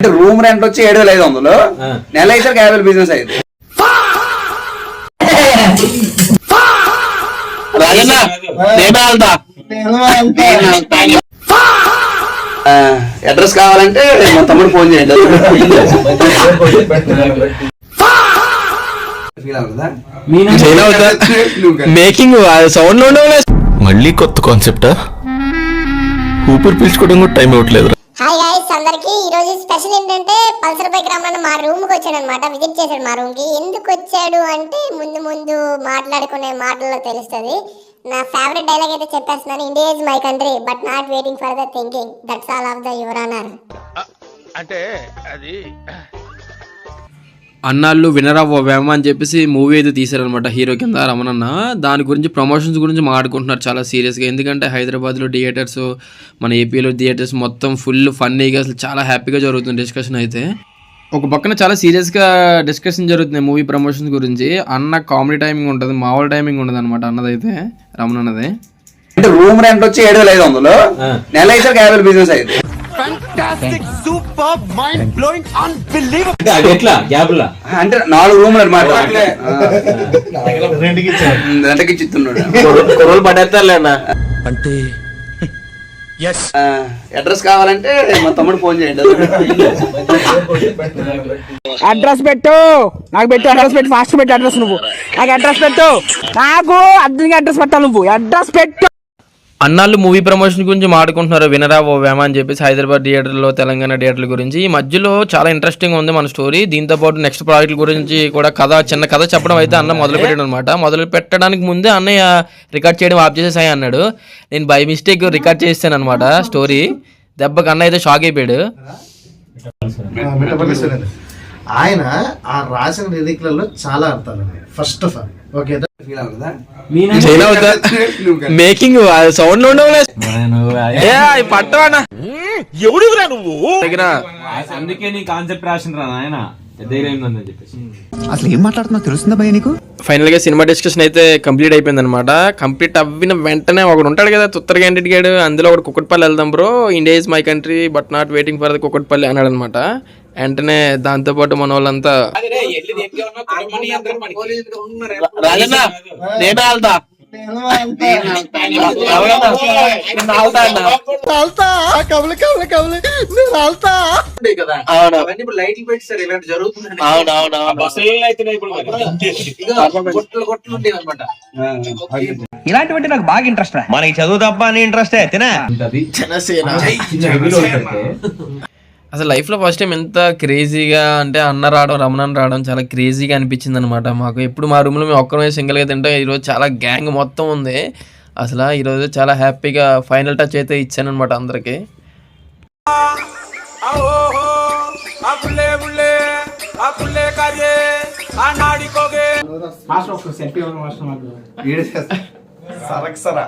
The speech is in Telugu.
అంటే రూమ్ రెంట్ వచ్చి 7,500 నెల అయితే 50,000 బిజినెస్ అయింది. అడ్రస్ కావాలంటే మా తమ్ముడు ఫోన్ చేయండి. మేకింగ్ సౌండ్ లో మళ్ళీ కొత్త కాన్సెప్టా? ఊపిరి పీల్చుకోవడం కూడా టైం ఇవ్వట్లేదు. హాయ్ గైస్ అందరికి ఈ రోజు స్పెషల్ ఏంటంటే పల్సర్ బైక్ రమ్మని మా రూమ్ కి వచ్చాడు అనమాట. విజిట్ చేశాడు మా రూమ్ కి. ఎందుకు వచ్చాడు అంటే ముందు మాట్లాడుకునే మాటల్లో తెలుస్తుంది. నా ఫేవరెట్ డైలాగ్ అయితే చెప్పేస్తున్నాను. India is my country but not waiting for the thinking. That's all of the your honour. అంటే అది అన్నాళ్ళు వినరావు వేమ అని చెప్పేసి మూవీ అయితే తీశారనమాట హీరో కింద రమణన్న. దాని గురించి ప్రమోషన్స్ గురించి మాట్లాడుకుంటున్నారు చాలా సీరియస్గా. ఎందుకంటే హైదరాబాద్లో థియేటర్స్, మన ఏపీలో థియేటర్స్ మొత్తం ఫుల్ ఫన్నీగా అసలు చాలా హ్యాపీగా జరుగుతుంది డిస్కషన్ అయితే. ఒక పక్కన చాలా సీరియస్గా డిస్కషన్ జరుగుతుంది మూవీ ప్రమోషన్స్ గురించి. అన్న కామెడీ టైమింగ్ ఉంటుంది, మామూలు టైమింగ్ ఉండదు అనమాట అన్నదైతే, రమణన్నది. అంటే రూమ్ రెంట్ వచ్చి 7,500 నెల అయితే 50,000 బిజినెస్ అయింది. అంటే 4 రూములు అనమాట. రెంట్కి ఇస్తున్నాడు. అంటే అడ్రస్ కావాలంటే మా తమ్ముడు ఫోన్ చేయండి. అడ్రస్ పెట్టు, నాకు పెట్టు అడ్రస్ పెట్టు, ఫాస్ట్ పెట్టు అడ్రస్. నువ్వు నాకు అడ్రస్ పెట్టు, నాకు అర్జెంట్గా అడ్రస్ పెట్టాలి. నువ్వు అడ్రస్ పెట్టు. అన్నాళ్ళు మూవీ ప్రమోషన్ గురించి మాట్లాడుకుంటున్నారు వినరావు వేమ అని చెప్పేసి హైదరాబాద్ థియేటర్లో, తెలంగాణ థియేటర్ల గురించి. ఈ మధ్యలో చాలా ఇంట్రెస్టింగ్ ఉంది మన స్టోరీ. దీంతోపాటు నెక్స్ట్ ప్రాజెక్ట్ గురించి కూడా చిన్న కథ చెప్పడం అయితే అన్న మొదలు పెట్టాడు అనమాట. మొదలు పెట్టడానికి ముందే అన్నయ్య రికార్డ్ చేయడం ఆఫ్ చేసేసాయి అన్నాడు. నేను బై మిస్టేక్ రికార్డ్ చేస్తాను అనమాట స్టోరీ. దెబ్బకి అన్న అయితే షాక్ అయిపోయాడు. ఆయన ఆ రాసిన లిరిక్లలో చాలా అర్థాలు ఉన్నాయి. First of all okay making sound పట్టవానా ఎవడురా నువ్వు? అందుకే నీ కాన్సెప్ట్ రాసిన ఆయన అసలు ఏం మాట్లాడుతున్నా తెలుస్తుందా భయ నీకు? ఫైనల్ గా సినిమా డిస్కషన్ అయితే కంప్లీట్ అయిపోయింది అనమాట. కంప్లీట్ అవ్విన వెంటనే ఒకడు ఉంటాడు కదా తుత్తర క్యాండిడేట్ గాడు, అందులో ఒకటి కుక్కట్పల్లి వెళ్దాం bro, India is my country but not waiting for the Kukatpally అన్నాడు అనమాట. వెంటనే దాంతో పాటు మన వాళ్ళంతా ఇలాంటివంటే నాకు బాగా ఇంట్రెస్ట్. మనకి చదువు తప్ప అని ఇంట్రెస్ట్ తినా. అసలు లైఫ్లో ఫస్ట్ టైం ఎంత క్రేజీగా అంటే అన్న రావడం, రమణన్ రావడం చాలా క్రేజీగా అనిపించింది అనమాట మాకు. ఎప్పుడు మా రూమ్లో మేము ఒక్కరే సింగిల్గా తింటాం, ఈరోజు చాలా గ్యాంగ్ మొత్తం ఉంది. అసలు ఈరోజు చాలా హ్యాపీగా ఫైనల్ టచ్ అయితే ఇచ్చాను అనమాట అందరికి. సరక్సరా